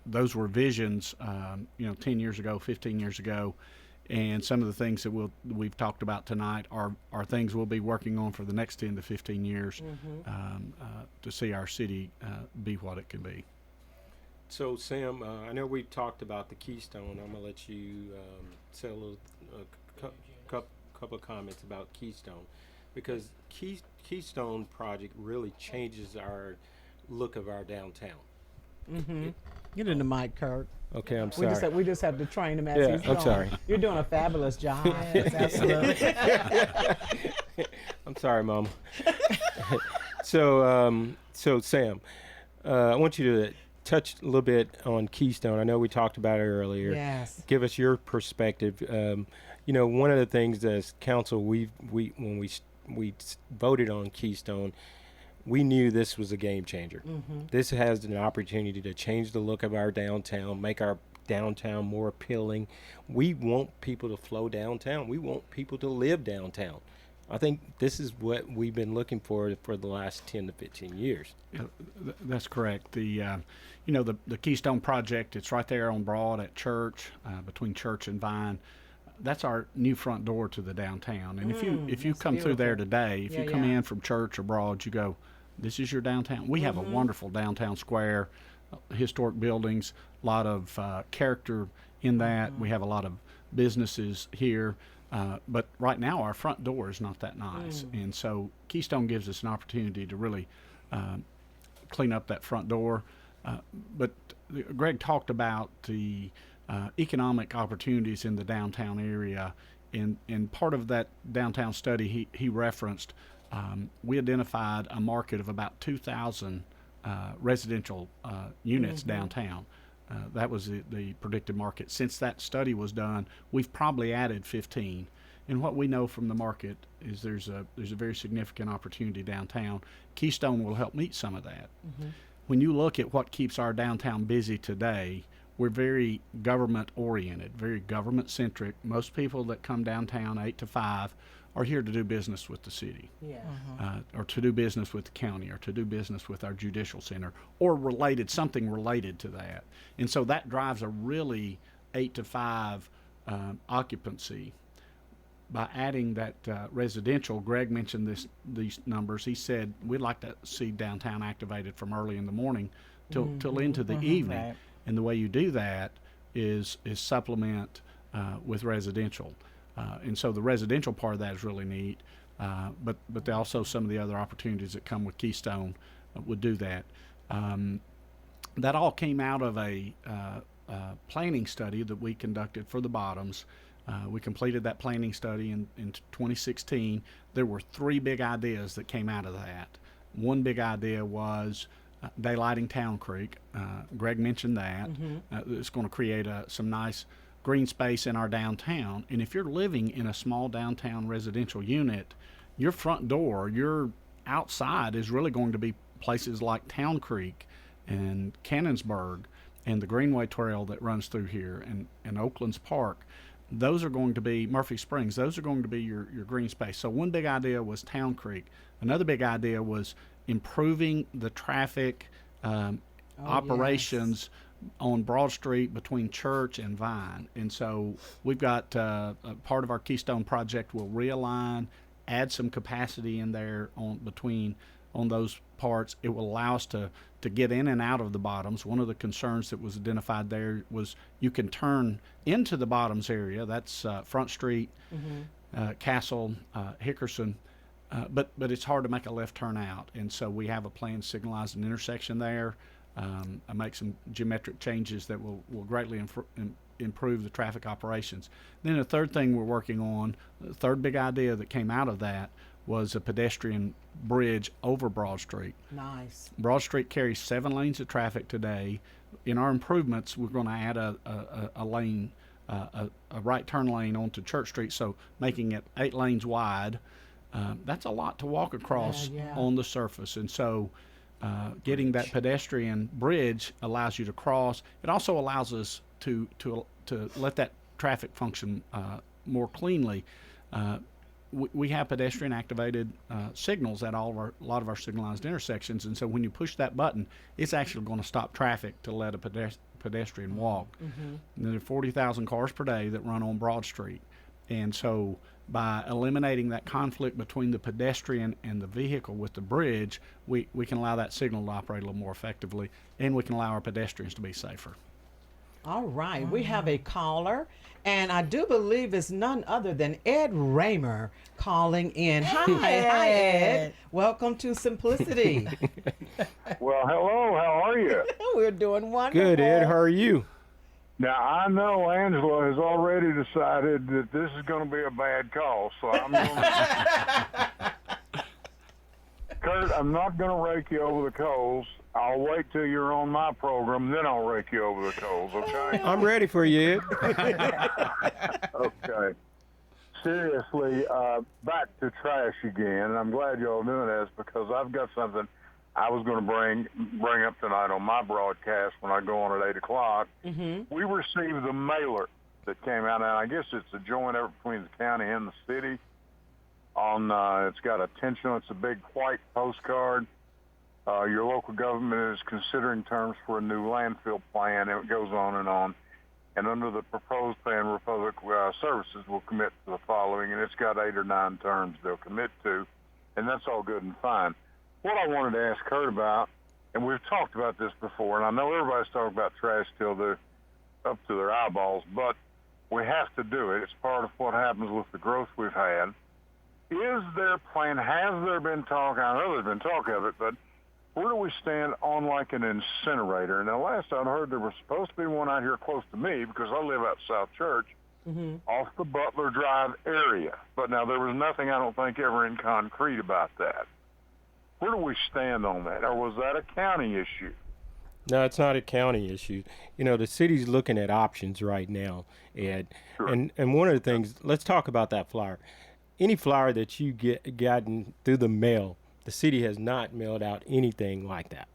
those were visions 10 years ago, 15 years ago, and some of the things that we've talked about tonight are things we'll be working on for the next 10 to 15 years to see our city be what it can be.
So Sam, I know we've talked about the Keystone. I'm gonna let you say a couple of comments about Keystone, because Keystone project really changes our look of our downtown.
Get in the mic, Kurt.
Okay, I'm
We
sorry.
we just have to train him as
Yeah,
he's
I'm
going.
sorry.
You're doing a fabulous job.
Yes, absolutely.
I'm sorry, Mom. So Sam, I want you to touch a little bit on Keystone. I know we talked about it earlier.
Yes.
Give us your perspective. One of the things as council, when we voted on Keystone, we knew this was a game changer. This has an opportunity to change the look of our downtown, make our downtown more appealing. We want people to flow downtown. We want people to live downtown. I think this is what we've been looking for the last 10 to 15 years.
Yeah, that's correct. The Keystone Project, it's right there on Broad at Church, between Church and Vine. That's our new front door to the downtown. And if you come through there today, if you come in from Church or Broad, you go, this is your downtown. We have a wonderful downtown square, historic buildings, a lot of character in that. We have a lot of businesses here. But right now, our front door is not that nice. And so Keystone gives us an opportunity to really clean up that front door. But Greg talked about the economic opportunities in the downtown area. And part of that downtown study he referenced, we identified a market of about 2,000 residential units downtown. That was the predicted market. Since that study was done, we've probably added 15. And what we know from the market is there's a very significant opportunity downtown. Keystone will help meet some of that. When you look at what keeps our downtown busy today, we're very government oriented, very government centric. Most people that come downtown 8 to 5 are here to do business with the city, or to do business with the county, or to do business with our judicial center, or something related to that. And so that drives a really 8 to 5 occupancy. By adding that residential, Greg mentioned these numbers. He said we'd like to see downtown activated from early in the morning till into the evening.
Right.
And the way you do that is supplement with residential. And so the residential part of that is really neat, but also some of the other opportunities that come with Keystone would do that. That all came out of a planning study that we conducted for the Bottoms. We completed that planning study in 2016. There were 3 big ideas that came out of that. One big idea was daylighting Town Creek. Greg mentioned that. It's going to create some nice green space in our downtown. And if you're living in a small downtown residential unit, your front door, your outside is really going to be places like Town Creek and Cannonsburg and the Greenway Trail that runs through here and Oaklands Park. Those are going to be Murphy Springs. Those are going to be your green space. So one big idea was Town Creek. Another big idea was improving the traffic operations on Broad Street between Church and Vine. And so we've got a part of our Keystone project will realign, add some capacity in there on those parts. It will allow us to get in and out of the Bottoms. One of the concerns that was identified there was you can turn into the Bottoms area. That's Front Street, Castle, Hickerson. But it's hard to make a left turn out. And so we have a plan to signalize an intersection there. I make some geometric changes that will greatly improve the traffic operations. Then the third thing we're working on, the third big idea that came out of that was a pedestrian bridge over Broad Street.
Nice.
Broad Street carries 7 lanes of traffic today. In our improvements, we're going to add a lane, a right turn lane onto Church Street, so making it 8 lanes wide. That's a lot to walk across on the surface. And so getting that pedestrian bridge allows you to cross. It also allows us to let that traffic function more cleanly. We have pedestrian activated signals at a lot of our signalized intersections, and so when you push that button, it's actually going to stop traffic to let a pedestrian walk. And there are 40,000 cars per day that run on Broad Street, and so by eliminating that conflict between the pedestrian and the vehicle with the bridge, we can allow that signal to operate a little more effectively, and we can allow our pedestrians to be safer.
All right, we have a caller, and I do believe it's none other than Ed Raymer calling in. Hi, Ed. Welcome to Simplicity.
Well, hello. How are you?
We're doing wonderful.
Good, Ed. How are you?
Now, I know Angela has already decided that this is going to be a bad call, so I'm going to... Kurt, I'm not going to rake you over the coals. I'll wait till you're on my program, then I'll rake you over the coals, okay?
I'm ready for you, Ed.
Okay. Seriously, back to trash again, and I'm glad y'all doing this because I've got something I was going to bring up tonight on my broadcast when I go on at 8 o'clock.
Mm-hmm.
We received the mailer that came out, and I guess it's a joint effort between the county and the city. It's got attention. It's a big white postcard. Your local government is considering terms for a new landfill plan, and it goes on and on. And under the proposed plan, Republic Services will commit to the following, and it's got 8 or 9 terms they'll commit to, and that's all good and fine. What I wanted to ask Kurt about, and we've talked about this before, and I know everybody's talking about trash till they're up to their eyeballs, but we have to do it. It's part of what happens with the growth we've had. Is there a plan? Has there been talk? I know there's been talk of it, but where do we stand on like an incinerator? Now, last I'd heard there was supposed to be one out here close to me because I live out South Church, off the Butler Drive area. But now there was nothing, I don't think, ever in concrete about that. Where do we stand on that? Or was that a county issue?
No, it's not a county issue. You know, the city's looking at options right now, Ed.
Sure.
And one of the things, let's talk about that flyer. Any flyer that you gotten through the mail, the city has not mailed out anything like that.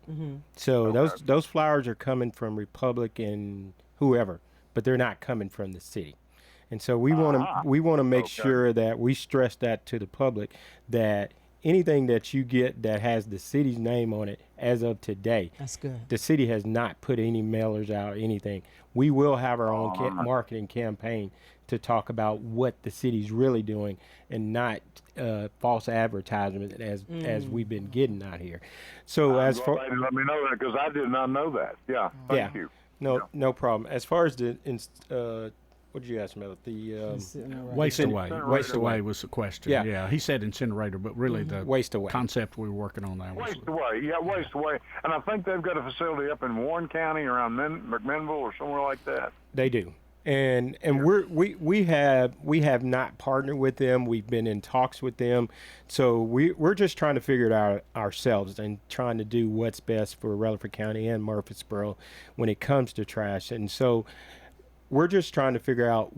So those flowers are coming from Republic and whoever, but they're not coming from the city. And so we want to make sure that we stress that to the public that anything that you get that has the city's name on it as of today,
That's good.
the city has not put any mailers out, anything. We will have our own marketing campaign to talk about what the city's really doing and not false advertisement as we've been getting out here. So
Let me know that because I did not know that. Yeah, thank you.
No problem. As far as the what did you ask me about? The
Waste away.
Waste away
was the question.
Yeah.
Yeah, he said incinerator, but really the
waste away
concept we were working on there was
Waste away. Yeah, waste away. And I think they've got a facility up in Warren County around McMinnville or somewhere like that.
They do. And we have not partnered with them. We've been in talks with them, so we're just trying to figure it out ourselves and trying to do what's best for Rutherford County and Murfreesboro when it comes to trash. And so we're just trying to figure out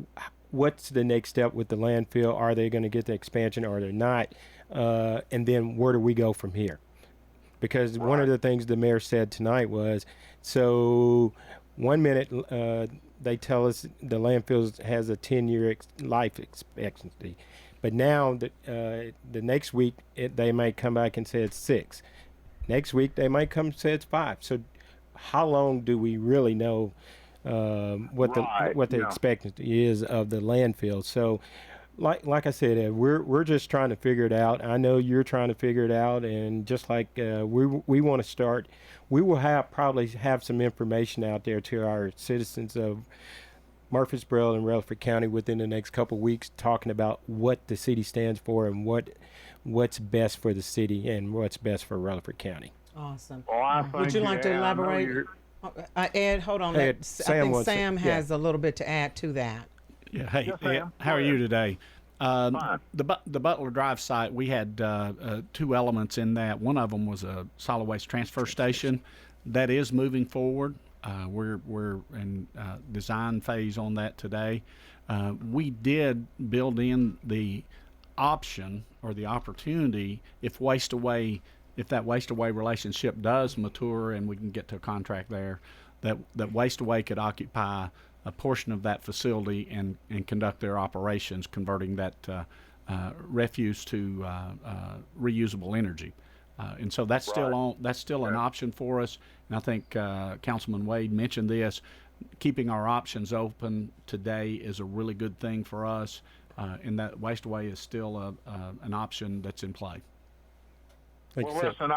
what's the next step with the landfill. Are they going to get the expansion or they're not? And then where do we go from here? Because one of the things the mayor said tonight was, so 1 minute they tell us the landfill has a 10-year life expectancy. But now the next week they might come back and say it's 6. Next week they might come and say it's 5. So how long do we really know what the expectancy is of the landfill? So like I said, Ed, we're just trying to figure it out. I know you're trying to figure it out, and just like we want to start, we will probably have some information out there to our citizens of Murfreesboro and Rutherford County within the next couple of weeks, talking about what the city stands for and what's best for the city and what's best for Rutherford County.
Awesome.
Well,
Would you like to elaborate? Ed, hold on.
Ed,
I think Sam has a little bit to add to that.
Yeah. Hey,
Yes,
Ed,
ma'am.
how are you today?
Fine.
The Butler Drive site, we had 2 elements in that. One of them was a solid waste transfer station. That is moving forward. We're in design phase on that today. We did build in the option or the opportunity if that waste away relationship does mature and we can get to a contract there, that waste away could occupy a portion of that facility and conduct their operations, converting that refuse to reusable energy. And so that's still an option for us. And I think Councilman Wade mentioned this. Keeping our options open today is a really good thing for us, and that waste away is still an option that's in play.
Like
Well,
you said.
listen,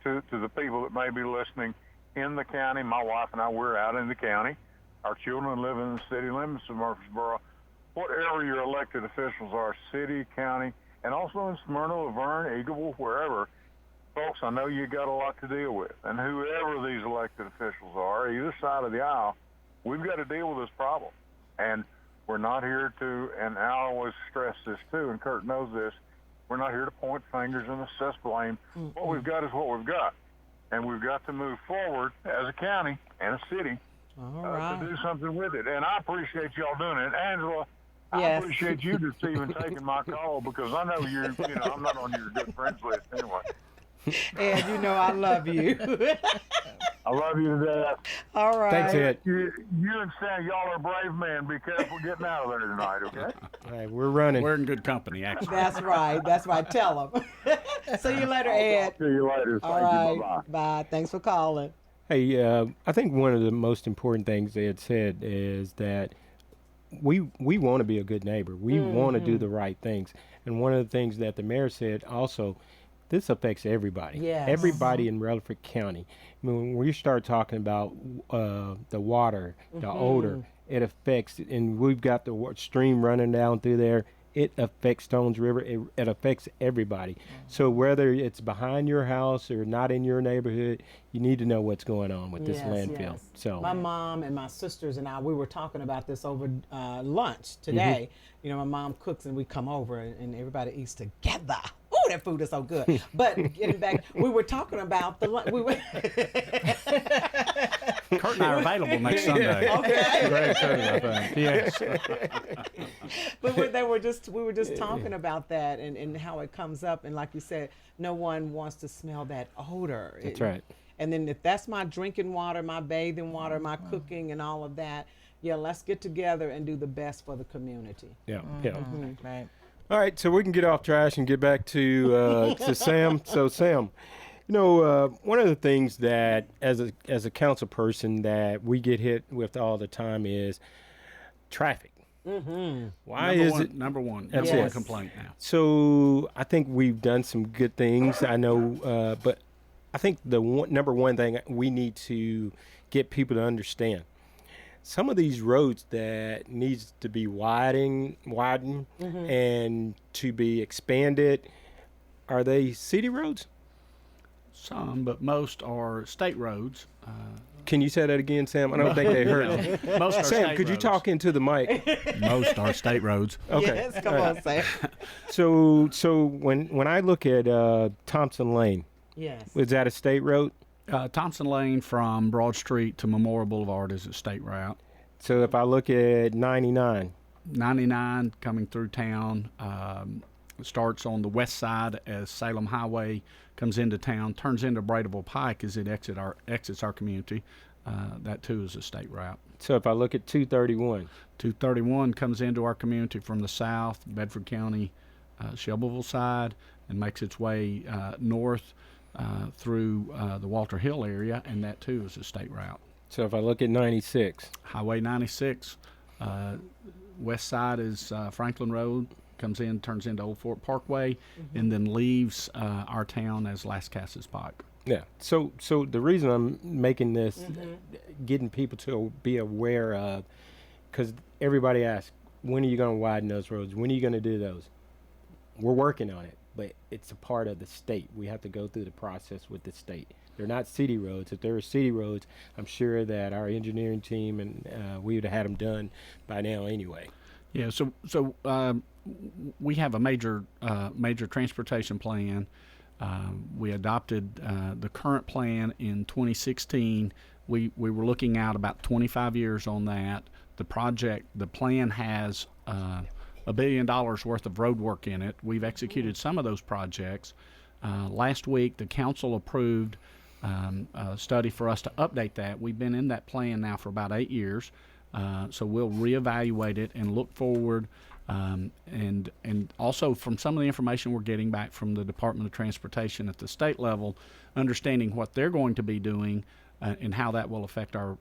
to the people that may be listening in the county, my wife and I, we're out in the county. our children live in the city limits of Murfreesboro, whatever your elected officials are, city, county, and also in Smyrna, Laverne, Eagleville, wherever, folks, I know you got a lot to deal with. And whoever these elected officials are, either side of the aisle, we've got to deal with this problem. And we're not here to, and I always stress this too, and Kurt knows this, we're not here to point fingers and assess blame. What we've got is what we've got. And we've got to move forward as a county and a city to do something with it. And I appreciate y'all doing it. Angela, I appreciate you just even taking my call, because I know I'm not on your good friends list anyway.
And you know I love you.
I love you to death.
All right.
Thanks, Ed.
You and Sam, y'all are brave men. Be careful getting out of there tonight, okay?
All right, we're running.
We're in good company, actually.
That's right. That's right. Tell them. See you later, Ed.
See you later.
All
Thank
right.
you. Bye-bye.
Bye. Thanks for calling.
Hey, I think one of the most important things Ed said is that we want to be a good neighbor. We want to do the right things. And one of the things that the mayor said also, this affects everybody.
Yes.
Everybody in Rutherford County. I mean, when we start talking about the water, the odor, it affects, and we've got the stream running down through there. It affects Stones River. It affects everybody. So whether it's behind your house or not in your neighborhood, you need to know what's going on with this landfill.
Yes.
So
my mom and my sisters and I, we were talking about this over lunch today. You know, my mom cooks and we come over and everybody eats together. Oh, that food is so good. But getting back, we were talking about the lunch.
Kurt and I are available next Sunday.
Okay.
Very excited about that. Yes.
But we were just talking about that and how it comes up, and like you said, no one wants to smell that odor.
That's right.
And then if that's my drinking water, my bathing water, my cooking and all of that, let's get together and do the best for the community.
Yeah.
Right.
All right, so we can get off trash and get back to Sam. So Sam, one of the things that as a council person that we get hit with all the time is traffic. Why is it
number one?
That's
Number one
it.
complaint now.
So I think we've done some good things. I know, but I think the number one thing we need to get people to understand. Some of these roads that needs to be widened and to be expanded, are they city roads?
Some, but most are state roads.
Can you say that again, Sam? I don't think they heard me.
Most are
Sam,
state
could you
roads.
talk into the mic?
Most are state roads.
Okay.
Yes, come on, Sam.
So when I look at Thompson Lane,
Yes.
is that a state road?
Thompson Lane from Broad Street to Memorial Boulevard is a state route.
So if I look at 99,
99 coming through town, starts on the west side as Salem Highway comes into town, turns into Bradeville Pike as it exits our community. That too is a state route.
so if I look at 231,
231 comes into our community from the south, Bedford County, Shelbyville side, and makes its way north through the Walter Hill area, and that too is a state route.
so if I look at 96,
Highway 96, west side is Franklin Road, comes in, turns into Old Fort Parkway, and then leaves our town as Las Casas Pike.
yeah. So the reason I'm making this, getting people to be aware of, because everybody asks, when are you going to widen those roads? When are you going to do those? We're working on it, but it's a part of the state. We have to go through the process with the state. They're not city roads. If they were city roads, I'm sure that our engineering team and we would have had them done by now anyway.
Yeah, so we have a major transportation plan. We adopted the current plan in 2016. We were looking out about 25 years on that. The plan has $1 billion worth of road work in it. We've executed some of those projects. Last week, the council approved a study for us to update that. We've been in that plan now for about 8 years. So we'll reevaluate it and look forward, and also from some of the information we're getting back from the Department of Transportation at the state level, understanding what they're going to be doing and how that will affect our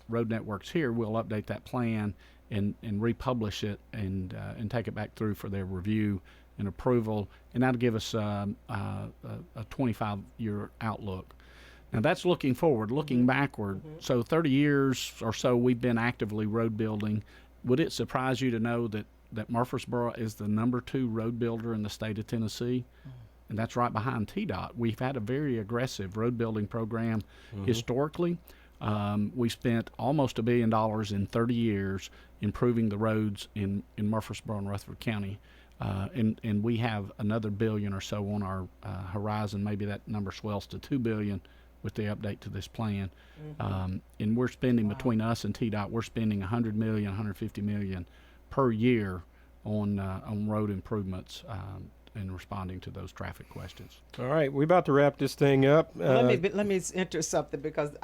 road networks here. We'll update that plan and republish it and take it back through for their review and approval, and that'll give us a 25-year outlook. Now that's looking forward. Looking backward, so 30 years or so we've been actively road building. Would it surprise you to know that Murfreesboro is the #2 road builder in the state of Tennessee? And that's right behind TDOT. We've had a very aggressive road building program historically. We spent almost $1 billion in 30 years improving the roads in Murfreesboro and Rutherford County. And we have another $1 billion or so on our horizon. Maybe that number swells to $2 billion with the update to this plan. And we're spending between us and TDOT, we're spending $100 million, $150 million per year on road improvements and responding to those traffic questions.
All right, we're about to wrap this thing up.
Let me enter something, because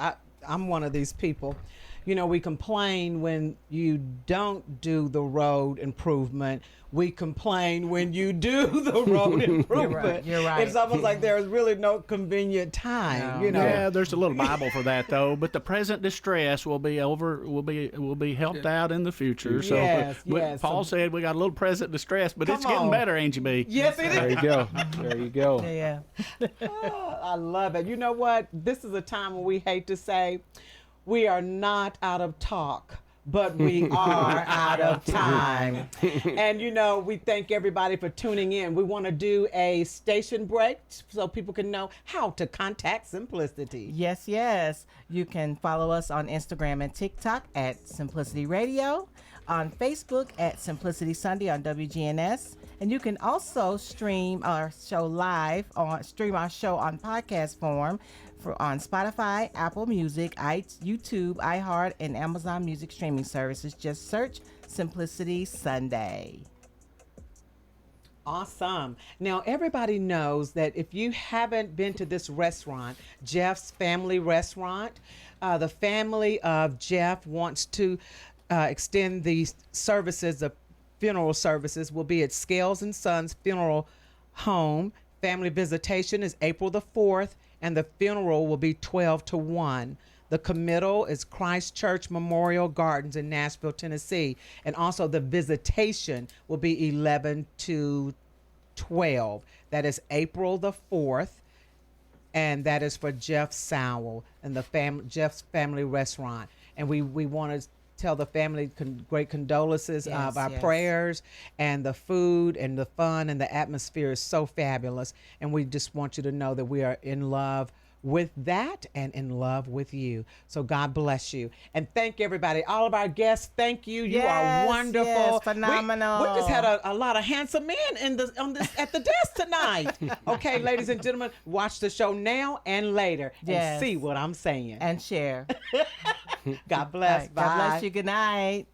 I'm one of these people. You know, we complain when you don't do the road improvement. We complain when you do the road improvement.
You're right.
It's almost like there's really no convenient time. You know.
Yeah, there's a little Bible for that though. But the present distress will be helped out in the future. So,
yes.
Paul said we got a little present distress, but it's getting better, Angie B.
Yes, it is.
There you go. There you go.
Yeah.
Oh, I love it. You know what? This is a time when we hate to say we are not out of talk, but we are out of time. And, you know, we thank everybody for tuning in. We want to do a station break so people can know how to contact Simplicity.
Yes, yes. You can follow us on Instagram and TikTok at Simplicity Radio, on Facebook at Simplicity Sunday on WGNS. And you can also stream our show on podcast form on Spotify, Apple Music, YouTube, iHeart, and Amazon Music streaming services. Just search Simplicity Sunday.
Awesome. Now, everybody knows that if you haven't been to this restaurant, Jeff's Family Restaurant, the family of Jeff wants to extend the services, the funeral services will be at Scales and Sons Funeral Home. Family visitation is April the 4th, and the funeral will be 12 to 1. The committal is Christ Church Memorial Gardens in Nashville, Tennessee. And also the visitation will be 11 to 12. That is April the 4th. And that is for Jeff Sowell and the Jeff's Family Restaurant. And we want to tell the family great condolences of our prayers, and the food and the fun and the atmosphere is so fabulous. And we just want you to know that we are in love with that and in love with you. So God bless you. And thank everybody. All of our guests, thank you. You are wonderful.
Yes, phenomenal.
We just had a lot of handsome men at the desk tonight. Okay, ladies and gentlemen, watch the show now and later and see what I'm saying.
And share.
God bless.
Right.
Bye.
God bless you. Good night.